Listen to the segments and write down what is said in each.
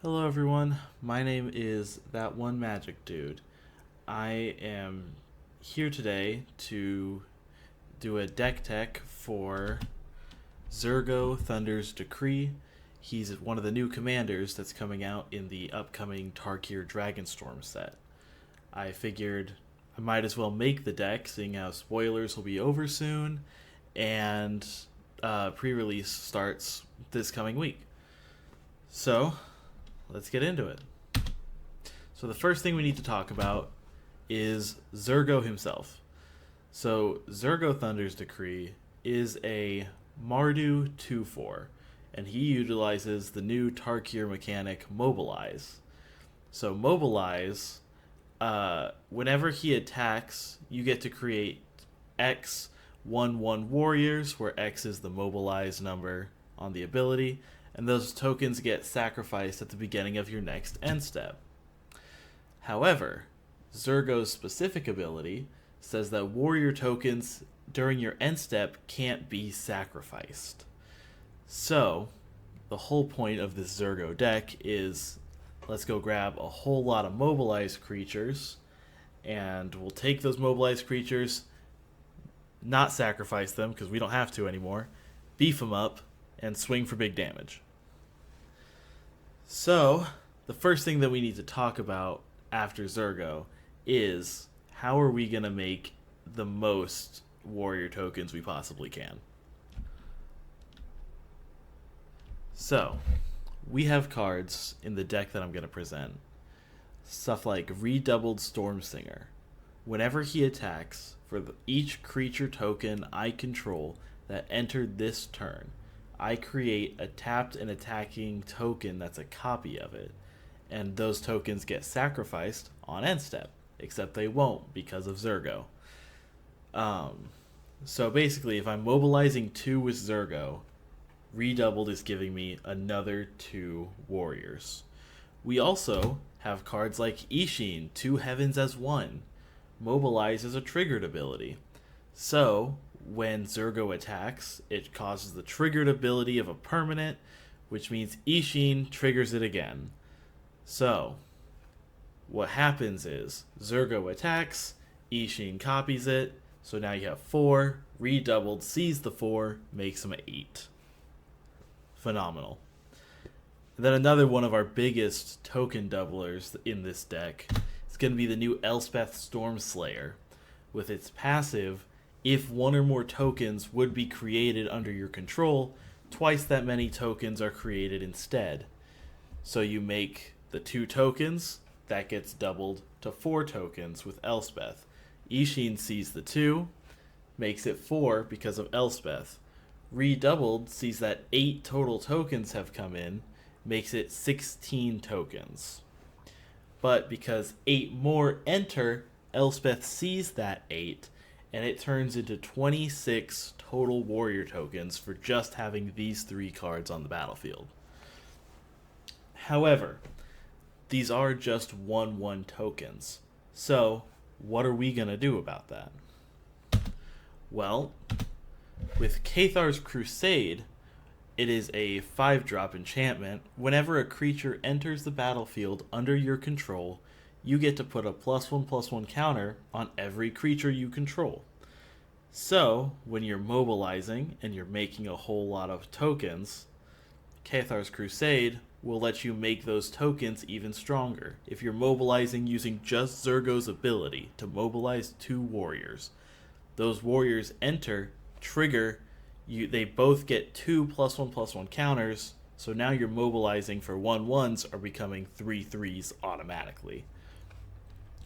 Hello, everyone. My name is That One Magic Dude. I am here today to do a deck tech for Zurgo Thunder's Decree. He's one of the new commanders that's coming out in the upcoming Tarkir Dragonstorm set. I figured I might as well make the deck, seeing how spoilers will be over soon, and pre release starts this coming week. So, let's get into it. So the first thing we need to talk about is Zurgo himself. So Zurgo Thunder's Decree is a Mardu 2/4, and he utilizes the new Tarkir mechanic Mobilize. So Mobilize, whenever he attacks, you get to create X 1/1 warriors, where X is the mobilize number on the ability, and those tokens get sacrificed at the beginning of your next end step. However, Zurgo's specific ability says that warrior tokens during your end step can't be sacrificed. So, the whole point of this Zurgo deck is let's go grab a whole lot of mobilized creatures, and we'll take those mobilized creatures, not sacrifice them because we don't have to anymore, beef them up, and swing for big damage. So, the first thing that we need to talk about after Zurgo is how are we going to make the most warrior tokens we possibly can. So, we have cards in the deck that I'm going to present. Stuff like Redoubled Stormsinger. Whenever he attacks, for each creature token I control that entered this turn, I create a tapped and attacking token that's a copy of it, and those tokens get sacrificed on end step, except they won't because of Zurgo. So basically, if I'm mobilizing 2 with Zurgo, Redoubled is giving me another 2 warriors. We also have cards like Ishin, 2 heavens as 1. Mobilize is a triggered ability. So, when Zurgo attacks, it causes the triggered ability of a permanent, which means Ishin triggers it again. So, what happens is Zurgo attacks, Ishin copies it, so now you have 4, Redoubled sees the 4, makes them 8. Phenomenal. And then another one of our biggest token doublers in this deck is going to be the new Elspeth Stormslayer. With its passive, if 1 or more tokens would be created under your control, twice that many tokens are created instead. So you make the 2 tokens, that gets doubled to 4 tokens with Elspeth. Ishin sees the 2, makes it 4 because of Elspeth. Redoubled sees that 8 total tokens have come in, makes it 16 tokens. But because 8 more enter, Elspeth sees that 8, and it turns into 26 total warrior tokens for just having these 3 cards on the battlefield. However, these are just 1/1 tokens. So, what are we going to do about that? Well, with Cathar's Crusade, it is a 5-drop enchantment. Whenever a creature enters the battlefield under your control, you get to put a +1/+1 counter on every creature you control. So, when you're mobilizing and you're making a whole lot of tokens, Cathar's Crusade will let you make those tokens even stronger. If you're mobilizing using just Zurgo's ability to mobilize 2 warriors, those warriors enter, trigger, they both get 2 +1/+1 counters, so now you're mobilizing for 1/1s are becoming 3/3s automatically.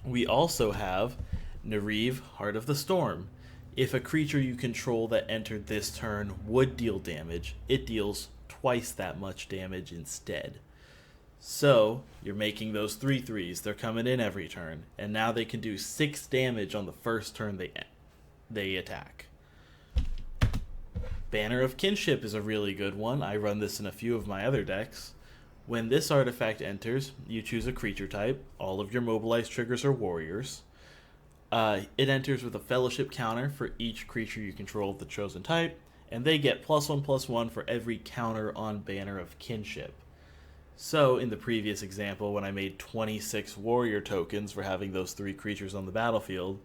We also have Nereeve, Heart of the Storm. If a creature you control that entered this turn would deal damage, it deals twice that much damage instead. So, you're making those 3/3s, they're coming in every turn, and now they can do 6 damage on the first turn they attack. Banner of Kinship is a really good one. I run this in a few of my other decks. When this artifact enters, you choose a creature type. All of your mobilized triggers are warriors. It enters with a fellowship counter for each creature you control of the chosen type, and they get +1/+1 for every counter on Banner of Kinship. So, in the previous example, when I made 26 warrior tokens for having those 3 creatures on the battlefield,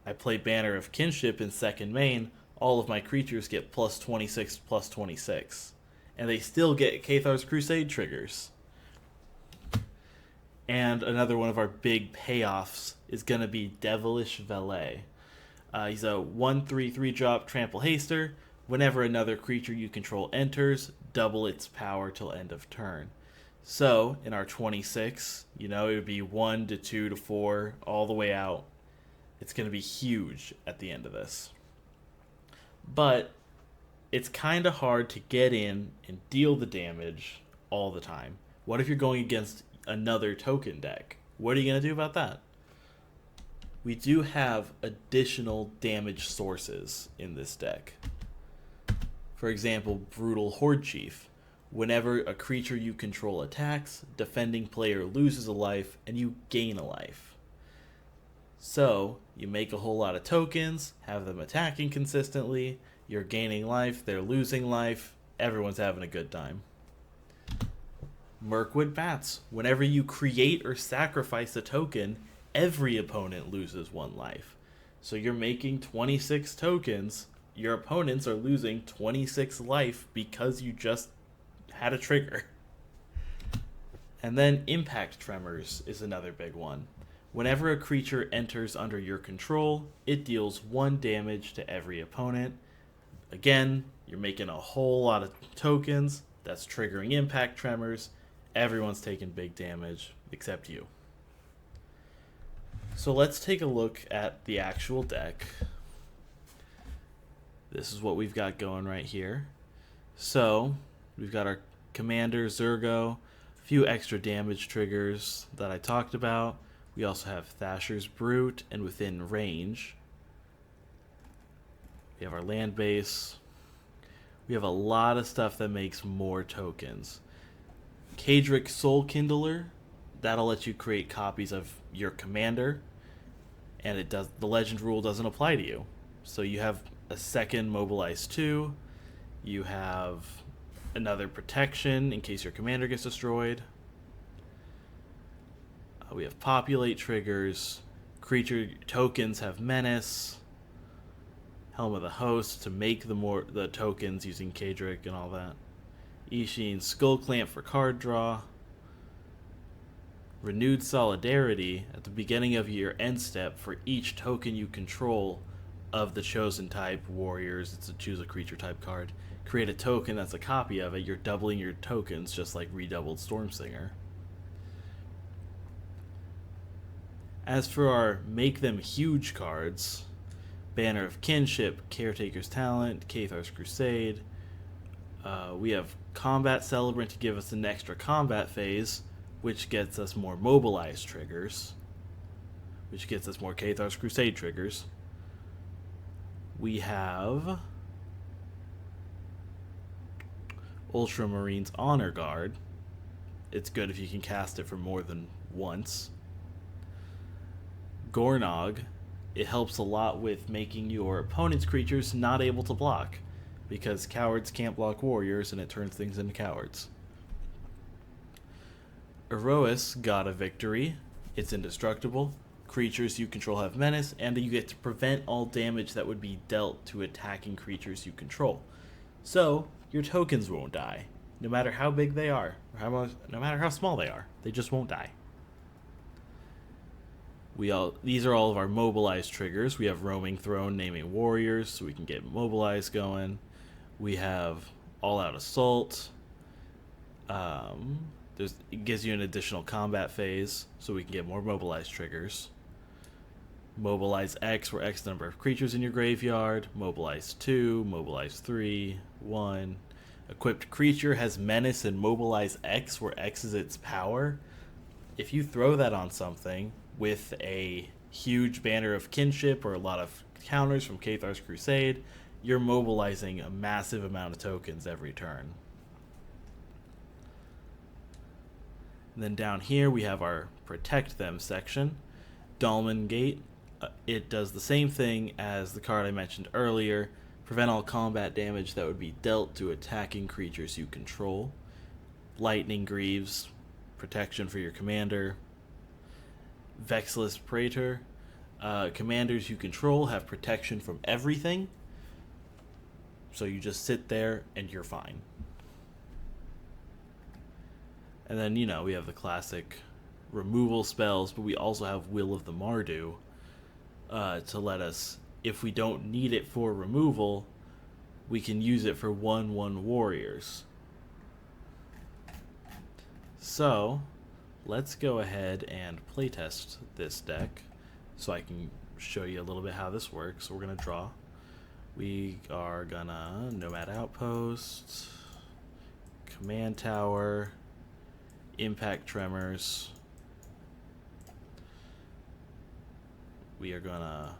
I play Banner of Kinship in second main, all of my creatures get plus 26 plus 26. And they still get Cathar's Crusade triggers. And another one of our big payoffs is going to be Devilish Valet. He's a 1/3/3 drop trample haster. Whenever another creature you control enters, double its power till end of turn. So, in our 26, it would be 1 to 2 to 4, all the way out. It's going to be huge at the end of this. But it's kind of hard to get in and deal the damage all the time. What if you're going against another token deck? What are you going to do about that? We do have additional damage sources in this deck. For example, Brutal Horde Chief. Whenever a creature you control attacks, defending player loses a life and you gain a life. So, you make a whole lot of tokens, have them attacking consistently, you're gaining life, they're losing life, everyone's having a good time. Mirkwood Bats. Whenever you create or sacrifice a token, every opponent loses 1 life. So you're making 26 tokens, your opponents are losing 26 life because you just had a trigger. And then Impact Tremors is another big one. Whenever a creature enters under your control, it deals 1 damage to every opponent. Again, you're making a whole lot of tokens, that's triggering Impact Tremors. Everyone's taking big damage, except you. So let's take a look at the actual deck. This is what we've got going right here. So, we've got our commander, Zurgo, a few extra damage triggers that I talked about. We also have Thasher's Brute and Within Range. We have our land base. We have a lot of stuff that makes more tokens. Kadric Soul Kindler, that'll let you create copies of your commander, and the legend rule doesn't apply to you. So you have a second Mobilize 2, you have another protection in case your commander gets destroyed. We have Populate triggers, creature tokens have Menace, Helm of the Host to make the tokens using Kadric and all that. Ishin Skull Clamp for card draw. Renewed Solidarity at the beginning of your end step for each token you control of the chosen type warriors. It's a choose a creature type card. Create a token that's a copy of it. You're doubling your tokens just like Redoubled Stormsinger. As for our Make Them Huge cards, Banner of Kinship, Caretaker's Talent, Cathar's Crusade. We have Combat Celebrant to give us an extra combat phase, which gets us more Mobilize triggers, which gets us more Cathar's Crusade triggers. We have Ultramarine's Honor Guard. It's good if you can cast it for more than once. Gornog. It helps a lot with making your opponent's creatures not able to block, because cowards can't block warriors and it turns things into cowards. Erois, God of Victory. It's indestructible. Creatures you control have menace, and you get to prevent all damage that would be dealt to attacking creatures you control. So, your tokens won't die, no matter how big they are, or no matter how small they are. They just won't die. These are all of our Mobilize triggers. We have Roaming Throne, naming warriors, so we can get Mobilize going. We have All Out Assault. It gives you an additional combat phase, so we can get more Mobilize triggers. Mobilize X, where X number of creatures in your graveyard. Mobilize 2, Mobilize 3, 1. Equipped creature has Menace and Mobilize X, where X is its power. If you throw that on something with a huge Banner of Kinship or a lot of counters from Cathar's Crusade, you're mobilizing a massive amount of tokens every turn. And then down here we have our Protect Them section. Dolmen Gate. It does the same thing as the card I mentioned earlier. Prevent all combat damage that would be dealt to attacking creatures you control. Lightning Greaves, protection for your commander. Vexilus Praetor, commanders you control have protection from everything. So you just sit there and you're fine. And then, we have the classic removal spells, but we also have Will of the Mardu to let us, if we don't need it for removal, we can use it for 1/1 warriors. So, let's go ahead and playtest this deck so I can show you a little bit how this works. So we're going to draw. We are going to Nomad Outpost, Command Tower, Impact Tremors. We are going to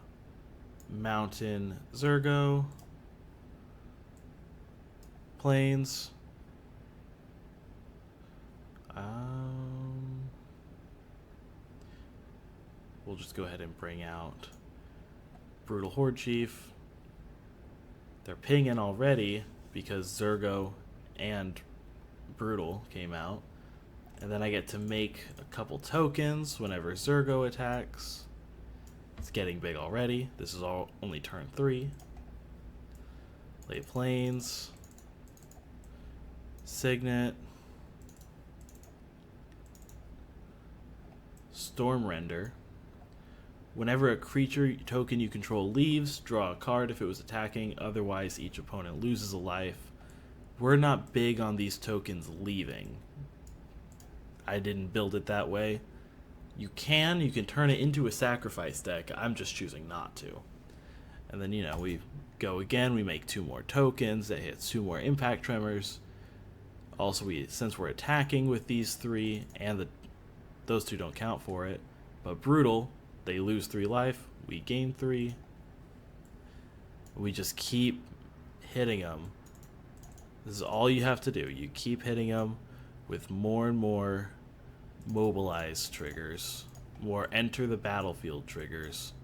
Mountain Zurgo, Plains. We'll just go ahead and bring out Brutal Horde Chief. They're pinging already because Zurgo and Brutal came out. And then I get to make a couple tokens whenever Zurgo attacks. It's getting big already. This is only turn 3. Play Plains. Signet. Stormrender. Whenever a creature token you control leaves, draw a card if it was attacking. Otherwise, each opponent loses a life. We're not big on these tokens leaving. I didn't build it that way. You can turn it into a sacrifice deck. I'm just choosing not to. And then, we go again. We make 2 more tokens. That hits 2 more Impact Tremors. Also, since we're attacking with these 3, and those 2 don't count for it, but Brutal, they lose 3 life. We gain 3. We just keep hitting them. This is all you have to do. You keep hitting them with more and more mobilize triggers, more enter the battlefield triggers.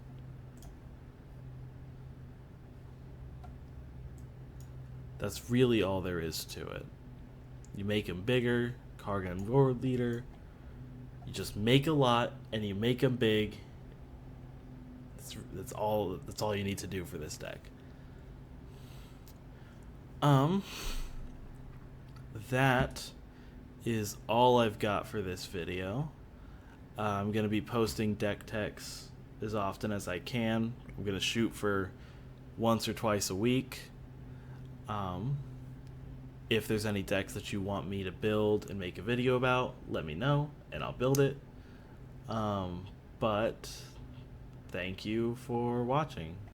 That's really all there is to it. You make them bigger, Kargan World Leader. You just make a lot and you make them big. That's all you need to do for this deck. That is all I've got for this video. I'm going to be posting deck techs as often as I can. I'm going to shoot for once or twice a week. If there's any decks that you want me to build and make a video about, let me know and I'll build it. But thank you for watching.